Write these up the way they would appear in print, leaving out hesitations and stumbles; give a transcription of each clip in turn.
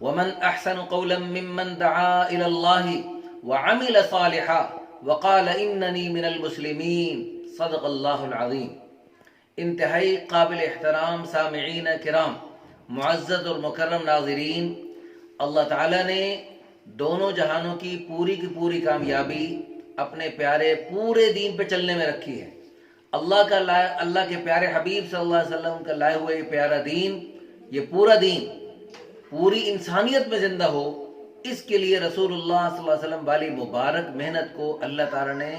ومن احسن قولا ممن دعا الى اللہ وعمل صالحا وقال اننی من المسلمین، صدق اللہ العظیم۔ انتہائی قابل احترام سامعین کرام، معزز اور مکرم ناظرین، اللہ تعالیٰ نے دونوں جہانوں کی پوری کامیابی اپنے پیارے پورے دین پہ چلنے میں رکھی ہے۔ اللہ کے پیارے حبیب صلی اللہ علیہ وسلم کا لائے ہوئے یہ پیارا دین، یہ پورا دین پوری انسانیت میں زندہ ہو، اس کے لیے رسول اللہ صلی اللہ علیہ وسلم والی مبارک محنت کو اللہ تعالیٰ نے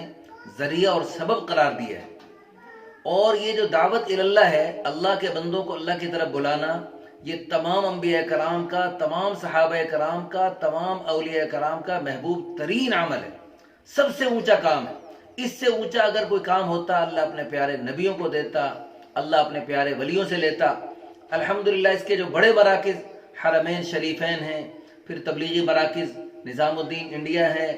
ذریعہ اور سبب قرار دیا ہے۔ اور یہ جو دعوت اللہ ہے، اللہ کے بندوں کو اللہ کی طرف بلانا، یہ تمام انبیاء کرام کا، تمام صحابہ کرام کا، تمام اولیاء کرام کا محبوب ترین عمل ہے، سب سے اونچا کام ہے۔ اس سے اونچا اگر کوئی کام ہوتا اللہ اپنے پیارے نبیوں کو دیتا، اللہ اپنے پیارے ولیوں سے لیتا۔ الحمدللہ اس کے جو بڑے مراکز حرمین شریفین ہیں، پھر تبلیغی مراکز نظام الدین انڈیا ہے،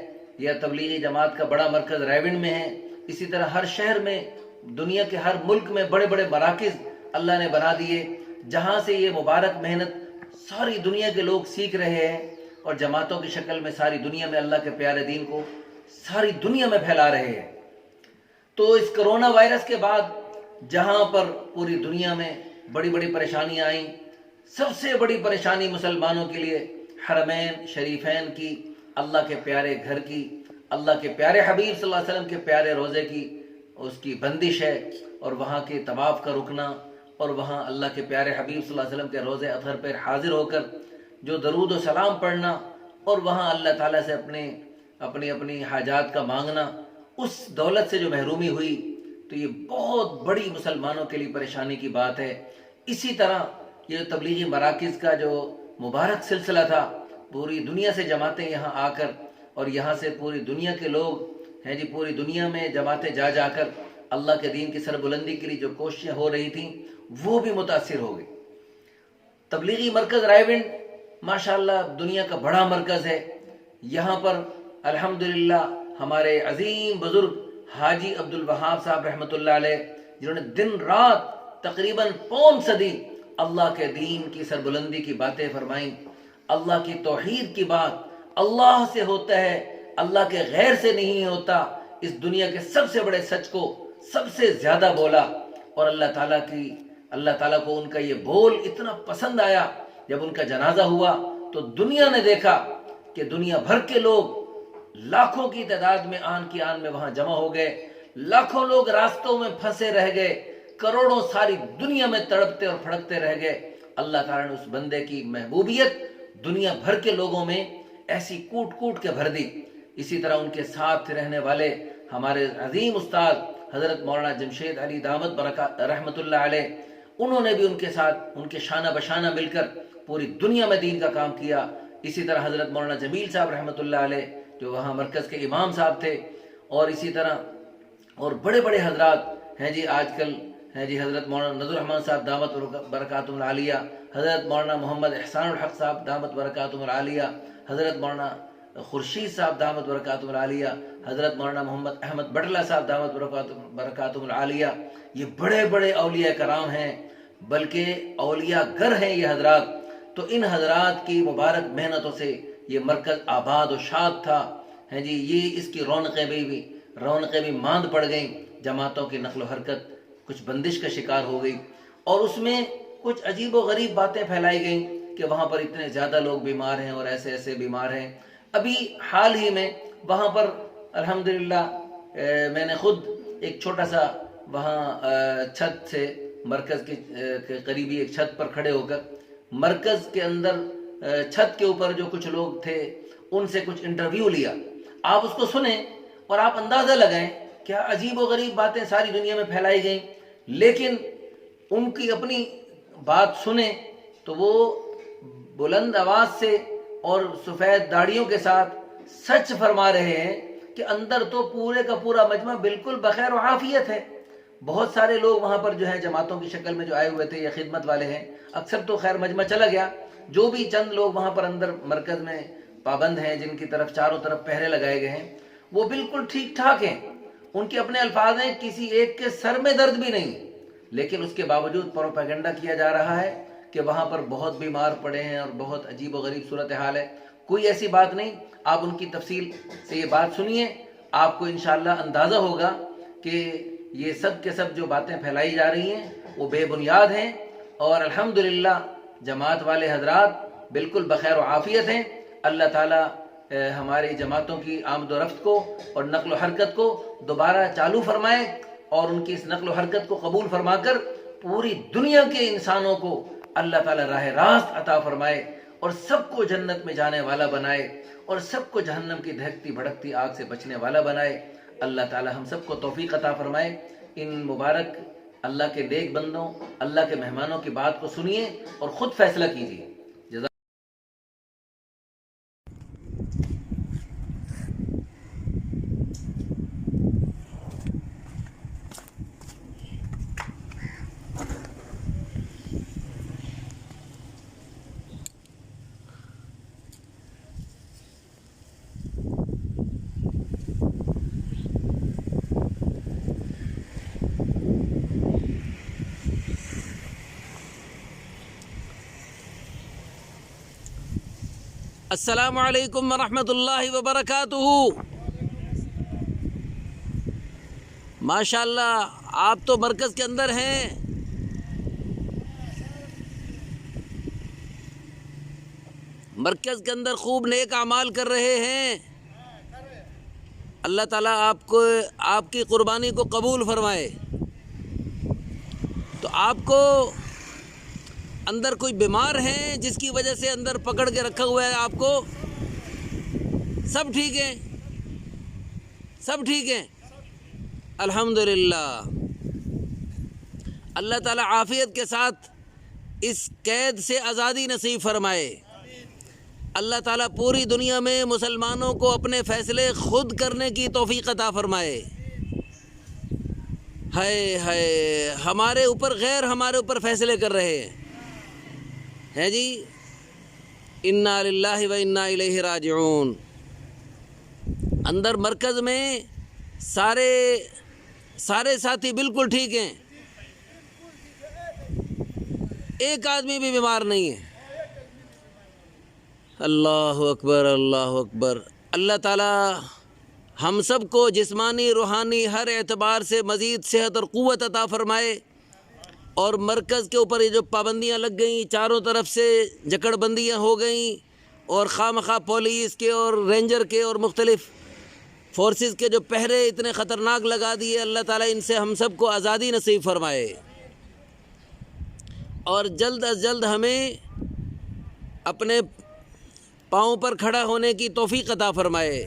یا تبلیغی جماعت کا بڑا مرکز رائیونڈ میں ہے، اسی طرح ہر شہر میں، دنیا کے ہر ملک میں بڑے بڑے مراکز اللہ نے بنا دیے، جہاں سے یہ مبارک محنت ساری دنیا کے لوگ سیکھ رہے ہیں، اور جماعتوں کی شکل میں ساری دنیا میں اللہ کے پیارے دین کو ساری دنیا میں پھیلا رہے ہیں۔ تو اس کرونا وائرس کے بعد جہاں پر پوری دنیا میں بڑی بڑی پریشانیاں آئیں، سب سے بڑی پریشانی مسلمانوں کے لیے حرمین شریفین کی، اللہ کے پیارے گھر کی، اللہ کے پیارے حبیب صلی اللہ علیہ وسلم کے پیارے روزے کی اس کی بندش ہے، اور وہاں کے طواف کا رکنا، اور وہاں اللہ کے پیارے حبیب صلی اللہ علیہ وسلم کے روزے اطہر پر حاضر ہو کر جو درود و سلام پڑھنا، اور وہاں اللہ تعالیٰ سے اپنی حاجات کا مانگنا، اس دولت سے جو محرومی ہوئی، تو یہ بہت بڑی مسلمانوں کے لیے پریشانی کی بات ہے۔ اسی طرح یہ تبلیغی مراکز کا جو مبارک سلسلہ تھا، پوری دنیا سے جماعتیں یہاں آ کر، اور یہاں سے پوری دنیا کے لوگ ہیں جی، پوری دنیا میں جماعتیں جا کر اللہ کے دین کی سربلندی کے لیے جو کوششیں ہو رہی تھیں، وہ بھی متاثر ہو گئی۔ تبلیغی مرکز رائیونڈ ماشاءاللہ دنیا کا بڑا مرکز ہے، یہاں پر الحمدللہ ہمارے عظیم بزرگ حاجی عبدالوہاب صاحب رحمۃ اللہ علیہ، جنہوں نے دن رات تقریباً پون صدی اللہ کے دین کی سربلندی کی باتیں فرمائیں، اللہ کی توحید کی بات اللہ سے ہوتا ہے، اللہ کے غیر سے نہیں ہوتا، اس دنیا کے سب سے بڑے سچ کو سب سے زیادہ بولا، اور اللہ تعالیٰ کو ان کا یہ بول اتنا پسند آیا۔ جب ان کا جنازہ ہوا تو دنیا نے دیکھا کہ دنیا بھر کے لوگ لاکھوں کی تعداد میں آن کی آن میں وہاں جمع ہو گئے، لاکھوں لوگ راستوں میں پھنسے رہ گئے، کروڑوں ساری دنیا میں تڑپتے اور پھڑکتے رہ گئے۔ اللہ تعالیٰ نے اس بندے کی محبوبیت دنیا بھر کے لوگوں میں ایسی کوٹ کے بھر دی۔ اسی طرح ان کے ساتھ رہنے والے ہمارے عظیم استاد حضرت مولانا جمشید علی دامت برکات رحمۃ اللہ علیہ، انہوں نے بھی ان کے ساتھ ان کے شانہ بشانہ مل کر پوری دنیا میں دین کا کام کیا۔ اسی طرح حضرت مولانا جمیل صاحب رحمۃ اللہ علیہ جو وہاں مرکز کے امام صاحب تھے، اور اسی طرح اور بڑے بڑے حضرات ہیں جی، آج کل ہیں جی حضرت مولانا نذر الرحمان صاحب دامت برکاتہم العالیہ، حضرت مولانا محمد احسان الحق صاحب دامت برکاتہم العالیہ، حضرت مولانا خورشید صاحب دامت برکاتہم العالیہ، حضرت مولانا محمد احمد بٹلہ صاحب دامت برکاتہم العالیہ، یہ بڑے بڑے اولیاء کرام ہیں، بلکہ اولیاء گر ہیں یہ حضرات۔ تو ان حضرات کی مبارک محنتوں سے یہ مرکز آباد و شاد تھا، ہیں جی، یہ اس کی رونقیں بھی ماند پڑ گئیں، جماعتوں کی نقل و حرکت کچھ بندش کا شکار ہو گئی، اور اس میں کچھ عجیب و غریب باتیں پھیلائی گئیں کہ وہاں پر اتنے زیادہ لوگ بیمار ہیں اور ایسے بیمار ہیں۔ ابھی حال ہی میں وہاں پر الحمدللہ میں نے خود ایک چھوٹا سا وہاں چھت سے مرکز کے قریبی ایک چھت پر کھڑے ہو کر مرکز کے اندر چھت کے اوپر جو کچھ لوگ تھے ان سے کچھ انٹرویو لیا۔ آپ اس کو سنیں اور آپ اندازہ لگائیں کیا عجیب و غریب باتیں ساری دنیا میں پھیلائی گئیں، لیکن ان کی اپنی بات سنیں تو وہ بلند آواز سے اور سفید داڑھیوں کے ساتھ سچ فرما رہے ہیں کہ اندر تو پورے کا پورا مجمع بالکل بخیر و عافیت ہے۔ بہت سارے لوگ وہاں پر جو ہے جماعتوں کی شکل میں جو آئے ہوئے تھے یا خدمت والے ہیں، اکثر تو خیر مجمع چلا گیا، جو بھی چند لوگ وہاں پر اندر مرکز میں پابند ہیں، جن کی طرف چاروں طرف پہرے لگائے گئے ہیں، وہ بالکل ٹھیک ٹھاک ہیں۔ ان کے اپنے الفاظ ہیں، کسی ایک کے سر میں درد بھی نہیں، لیکن اس کے باوجود پروپیگنڈا کیا جا رہا ہے کہ وہاں پر بہت بیمار پڑے ہیں اور بہت عجیب و غریب صورتحال ہے. کوئی ایسی بات نہیں. آپ ان کی تفصیل سے یہ بات سنیے, آپ کو انشاءاللہ اندازہ ہوگا کہ یہ سب کے سب جو باتیں پھیلائی جا رہی ہیں وہ بے بنیاد ہیں, اور الحمدللہ جماعت والے حضرات بالکل بخیر و عافیت ہیں. اللہ تعالیٰ ہماری جماعتوں کی آمد و رفت کو اور نقل و حرکت کو دوبارہ چالو فرمائے, اور ان کی اس نقل و حرکت کو قبول فرما کر پوری دنیا کے انسانوں کو اللہ تعالیٰ راہ راست عطا فرمائے, اور سب کو جنت میں جانے والا بنائے, اور سب کو جہنم کی دہکتی بھڑکتی آگ سے بچنے والا بنائے. اللہ تعالیٰ ہم سب کو توفیق عطا فرمائے. ان مبارک اللہ کے نیک بندوں, اللہ کے مہمانوں کی بات کو سنیے اور خود فیصلہ کیجیے. السلام علیکم ورحمۃ اللہ وبرکاتہ. ماشاءاللہ آپ تو مرکز کے اندر ہیں, مرکز کے اندر خوب نیک اعمال کر رہے ہیں. اللہ تعالیٰ آپ کی قربانی کو قبول فرمائے. تو آپ کو اندر کوئی بیمار ہے جس کی وجہ سے اندر پکڑ کے رکھا ہوا ہے آپ کو؟ سب ٹھیک ہے؟ سب ٹھیک ہے الحمدللہ. اللہ تعالیٰ عافیت کے ساتھ اس قید سے آزادی نصیب فرمائے. اللہ تعالیٰ پوری دنیا میں مسلمانوں کو اپنے فیصلے خود کرنے کی توفیق عطا فرمائے. ہائے ہمارے اوپر غیر ہمارے اوپر فیصلے کر رہے ہیں جی. انا للہ و انا الیہ راجعون. اندر مرکز میں سارے ساتھی بالکل ٹھیک ہیں, ایک آدمی بھی بیمار نہیں ہے. اللہ اکبر اللہ اکبر. اللہ تعالی ہم سب کو جسمانی روحانی ہر اعتبار سے مزید صحت اور قوت عطا فرمائے, اور مرکز کے اوپر یہ جو پابندیاں لگ گئیں, چاروں طرف سے جکڑ بندیاں ہو گئیں, اور خواہ مخواہ پولیس کے اور رینجر کے اور مختلف فورسز کے جو پہرے اتنے خطرناک لگا دیے, اللہ تعالیٰ ان سے ہم سب کو آزادی نصیب فرمائے, اور جلد از جلد ہمیں اپنے پاؤں پر کھڑا ہونے کی توفیق عطا فرمائے.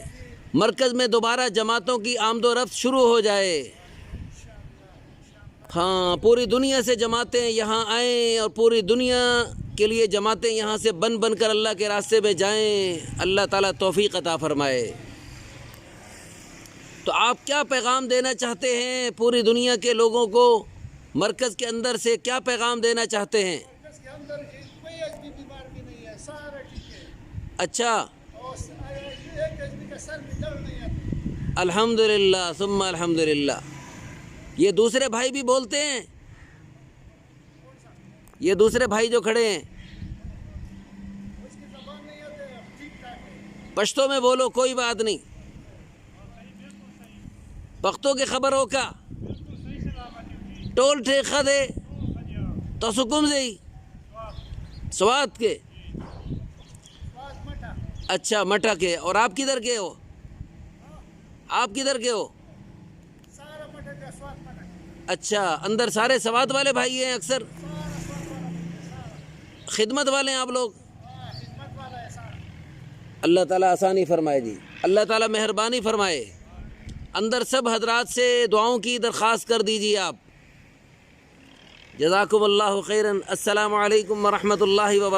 مرکز میں دوبارہ جماعتوں کی آمد و رفت شروع ہو جائے. ہاں, پوری دنیا سے جماعتیں یہاں آئیں, اور پوری دنیا کے لیے جماعتیں یہاں سے بن کر اللہ کے راستے میں جائیں. اللہ تعالیٰ توفیق عطا فرمائے. تو آپ کیا پیغام دینا چاہتے ہیں پوری دنیا کے لوگوں کو؟ مرکز کے اندر سے کیا پیغام دینا چاہتے ہیں؟ اچھا, الحمدللہ ثم الحمدللہ. یہ دوسرے بھائی بھی بولتے ہیں, یہ دوسرے بھائی جو کھڑے ہیں, پشتو میں بولو, کوئی بات نہیں. پختو کی خبر ہو کا ٹول ٹھیک دے تو سکم سے ہی سوات کے. اچھا, مٹا کے. اور آپ کدھر کے ہو؟ آپ کدھر کے ہو؟ اچھا, اندر سارے سوات والے بھائی ہیں, اکثر خدمت والے ہیں آپ لوگ. اللہ تعالیٰ آسانی فرمائے جی, اللہ تعالیٰ مہربانی فرمائے. اندر سب حضرات سے دعاؤں کی درخواست کر دیجیے آپ. جزاکم اللہ خیرا. السلام علیکم ورحمۃ اللہ وبرکاتہ.